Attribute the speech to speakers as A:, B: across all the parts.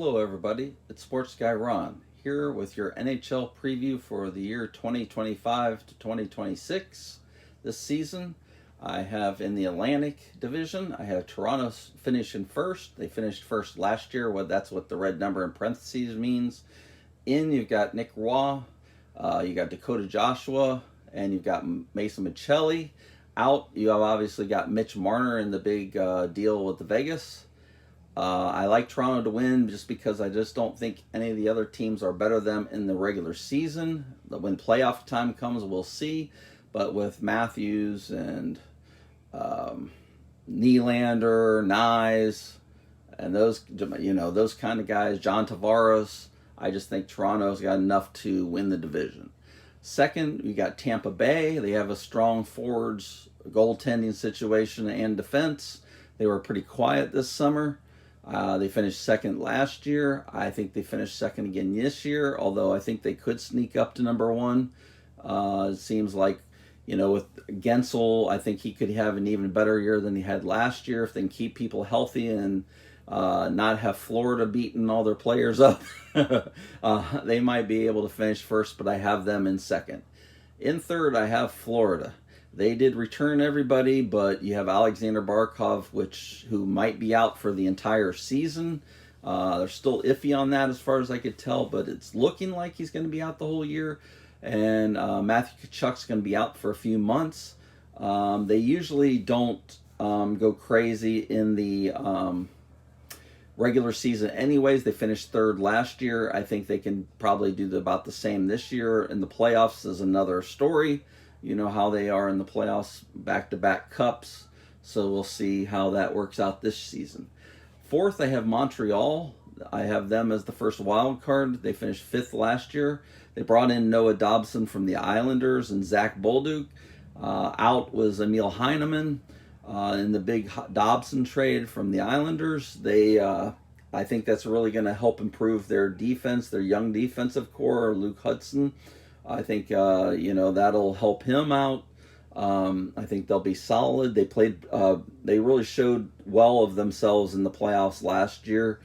A: Hello, everybody. It's Sports Guy Ron here with your NHL preview for the year 2025 to 2026. This season, I have in the Atlantic Division, I have Toronto finishing first. They finished first last year. That's what the red number in parentheses means. In, you've got Nick Roy, you got Dakota Joshua, and you've got Mason Michelli. Out, you have obviously got Mitch Marner in the big deal with the Vegas. I like Toronto to win just because I just don't think any of the other teams are better than them in the regular season. When playoff time comes, we'll see. But with Matthews and Nylander, Nyes, and those kind of guys, John Tavares, I just think Toronto's got enough to win the division. Second, we got Tampa Bay. They have a strong forwards goaltending situation and defense. They were pretty quiet this summer. They finished second last year. I think they finished second again this year, although I think they could sneak up to number one. It seems like, with Gensel, I think he could have an even better year than he had last year if they can keep people healthy and not have Florida beating all their players up. They might be able to finish first, but I have them in second. In third, I have Florida. They did return everybody, but you have Alexander Barkov, who might be out for the entire season. They're still iffy on that as far as I could tell, but it's looking like he's going to be out the whole year. And Matthew Tkachuk's going to be out for a few months. They usually don't go crazy in the regular season anyways. They finished third last year. I think they can probably do about the same this year. In the playoffs is another story. You know how they are in the playoffs, back-to-back cups. So we'll see how that works out this season. Fourth, I have Montreal. I have them as the first wild card. They finished fifth last year. They brought in Noah Dobson from the Islanders and Zach Bolduc. Out was Emil Heineman in the big Dobson trade from the Islanders. I think that's really going to help improve their defense, their young defensive core, Luke Hudson. I think, that'll help him out. I think they'll be solid. They really showed well of themselves in the playoffs last year.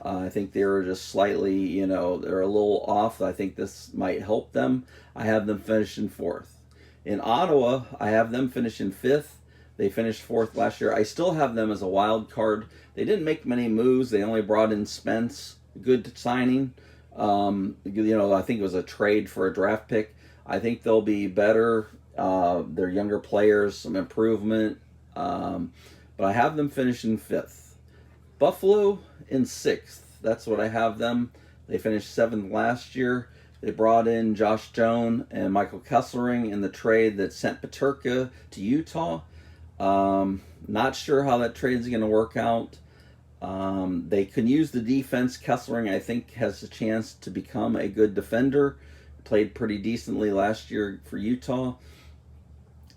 A: I think they were just slightly, they're a little off. I think this might help them. I have them finishing fourth. In Ottawa, I have them finishing fifth. They finished fourth last year. I still have them as a wild card. They didn't make many moves. They only brought in Spence, good signing. I think it was a trade for a draft pick. I think they'll be better. They're younger players, some improvement. But I have them finishing fifth. Buffalo in sixth. That's what I have them. They finished seventh last year. They brought in Josh Jones and Michael Kesselring in the trade that sent Peterka to Utah. Not sure how that trade is going to work out. They can use the defense. Kesselring, I think, has a chance to become a good defender. Played pretty decently last year for Utah.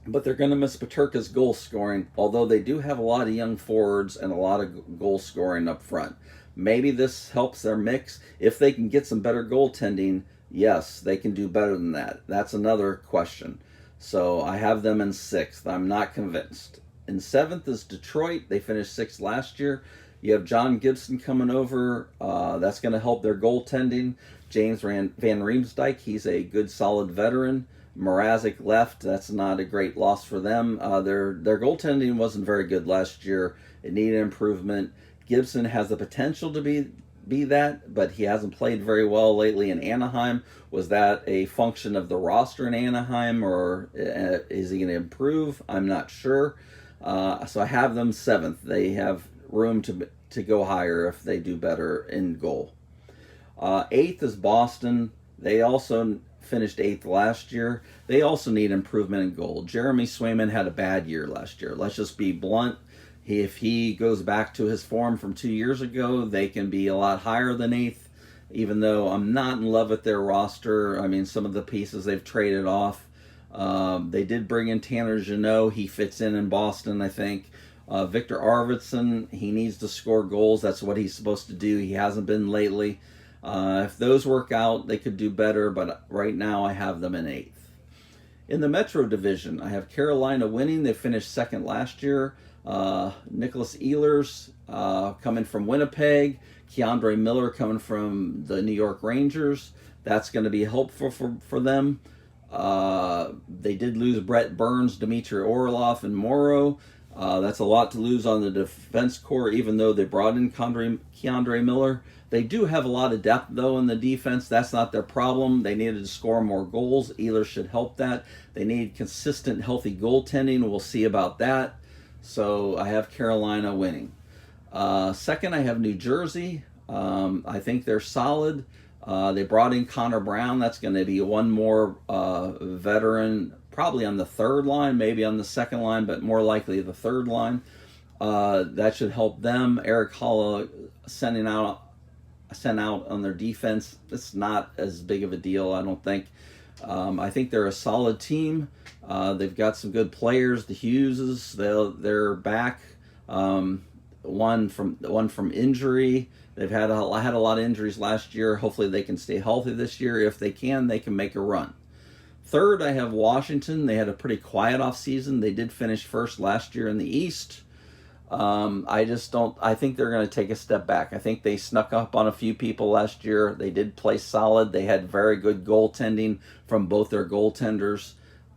A: But they're going to miss Peterka's goal scoring, although they do have a lot of young forwards and a lot of goal scoring up front. Maybe this helps their mix. If they can get some better goaltending, yes, they can do better than that. That's another question. So I have them in sixth. I'm not convinced. In seventh is Detroit. They finished sixth last year. You have John Gibson coming over. That's going to help their goaltending. James Van Riemsdyk, he's a good, solid veteran. Mrazek left. That's not a great loss for them. Their goaltending wasn't very good last year. It needed improvement. Gibson has the potential to be that, but he hasn't played very well lately in Anaheim. Was that a function of the roster in Anaheim, or is he going to improve? I'm not sure. So I have them seventh. They have room to go higher if they do better in goal. Eighth is Boston. They also finished eighth last year. They also need improvement in goal. Jeremy Swayman had a bad year last year. Let's just be blunt. If he goes back to his form from 2 years ago, they can be a lot higher than eighth, even though I'm not in love with their roster. I mean, some of the pieces they've traded off. They did bring in Tanner Jeannot. He fits in Boston, I think. Victor Arvidsson, he needs to score goals. That's what he's supposed to do. He hasn't been lately. If those work out, they could do better, but right now I have them in eighth. In the Metro Division, I have Carolina winning. They finished second last year. Nicholas Ehlers coming from Winnipeg. Keandre Miller coming from the New York Rangers. That's going to be helpful for them. They did lose Brett Burns, Dmitry Orlov, and Morrow. That's a lot to lose on the defense core, even though they brought in Keandre Miller. They do have a lot of depth, though, in the defense. That's not their problem. They needed to score more goals. Ehlers should help that. They need consistent, healthy goaltending. We'll see about that. So I have Carolina winning. Second, I have New Jersey. I think they're solid. They brought in Connor Brown. That's going to be one more veteran, probably on the third line, maybe on the second line, but more likely the third line. That should help them. Eric Holla sent out on their defense. It's not as big of a deal, I don't think. I think they're a solid team. They've got some good players. The Hugheses, they're back. One from injury. They've had a lot of injuries last year. Hopefully they can stay healthy this year. If they can make a run. Third, I have Washington. They had a pretty quiet offseason. They did finish first last year in the East. I think they're going to take a step back. I think they snuck up on a few people last year. They did play solid. They had very good goaltending from both their goaltenders.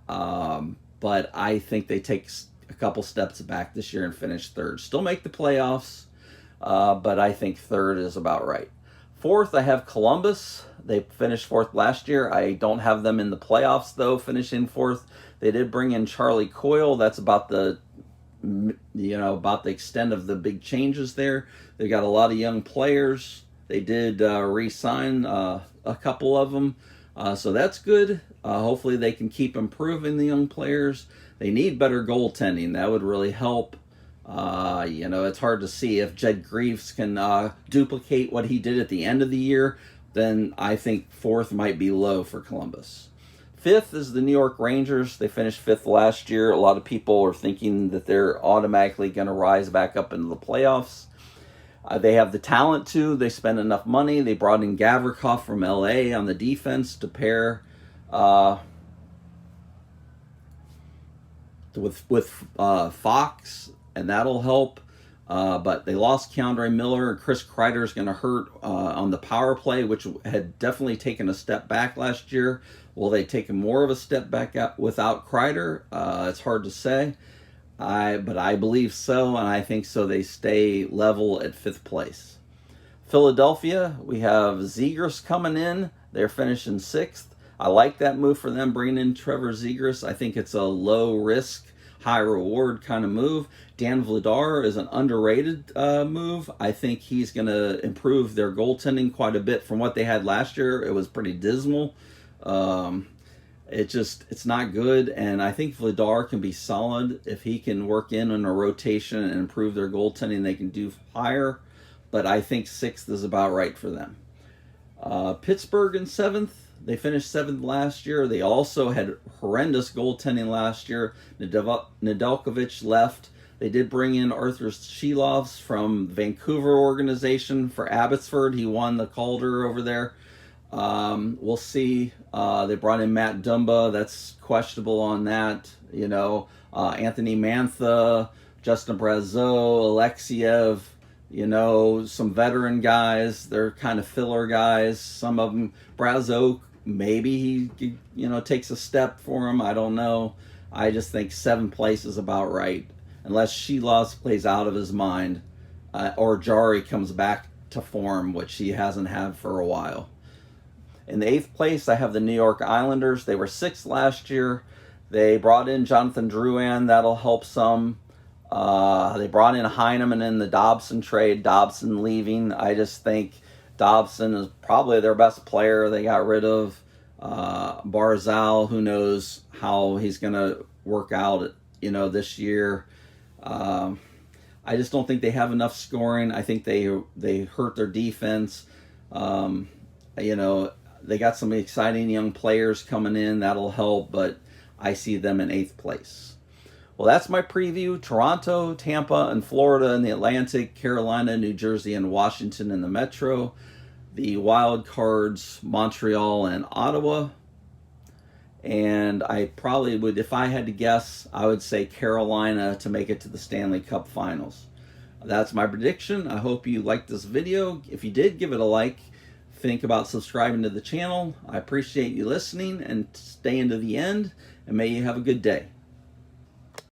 A: But I think they take a couple steps back this year and finish third. Still make the playoffs, but I think third is about right. Fourth, I have Columbus. They finished fourth last year. I don't have them in the playoffs, though, finishing fourth. They did bring in Charlie Coyle. That's about the extent of the big changes there. They got a lot of young players. They did re-sign a couple of them, so that's good. Hopefully they can keep improving the young players. They need better goaltending. That would really help. It's hard to see if Jed Greaves can duplicate what he did at the end of the year. Then I think fourth might be low for Columbus. Fifth is the New York Rangers. They finished fifth last year. A lot of people are thinking that they're automatically going to rise back up into the playoffs. They have the talent to. They spend enough money. They brought in Gavrikov from LA on the defense to pair with Fox, and that'll help. But they lost Keandre Miller. Chris Kreider is going to hurt on the power play, which had definitely taken a step back last year. Will they take more of a step back without Kreider? It's hard to say. But I believe so, and I think so they stay level at fifth place. Philadelphia, we have Zegras coming in. They're finishing sixth. I like that move for them, bringing in Trevor Zegras. I think it's a low-risk, high-reward kind of move. Dan Vladar is an underrated move. I think he's going to improve their goaltending quite a bit from what they had last year. It was pretty dismal. It's not good, and I think Vladar can be solid if he can work in on a rotation and improve their goaltending. They can do higher, but I think sixth is about right for them. Pittsburgh in seventh. They finished seventh last year. They also had horrendous goaltending last year. Nedeljkovic left. They did bring in Arthur Shilovs from Vancouver organization for Abbotsford. He won the Calder over there. We'll see. They brought in Matt Dumba. That's questionable on that. Anthony Mantha, Justin Brazeau, Alexiev, some veteran guys. They're kind of filler guys. Some of them, Brazeau, maybe he, takes a step for him. I don't know. I just think seventh place is about right. Unless Shilovs plays out of his mind, or Jari comes back to form, which he hasn't had for a while. In the eighth place, I have the New York Islanders. They were sixth last year. They brought in Jonathan Drouin. That'll help some. They brought in Heineman in the Dobson trade. Dobson leaving. I just think Dobson is probably their best player. They got rid of Barzal. Who knows how he's going to work out, this year. I just don't think they have enough scoring. I think they hurt their defense. They got some exciting young players coming in. That'll help, but I see them in eighth place. Well, that's my preview. Toronto, Tampa, and Florida in the Atlantic, Carolina, New Jersey, and Washington in the Metro. The wild cards, Montreal and Ottawa. And I probably would, if I had to guess, I would say Carolina to make it to the Stanley Cup Finals. That's my prediction. I hope you liked this video. If you did, give it a like. Think about subscribing to the channel. I appreciate you listening and staying to the end, and may you have a good day.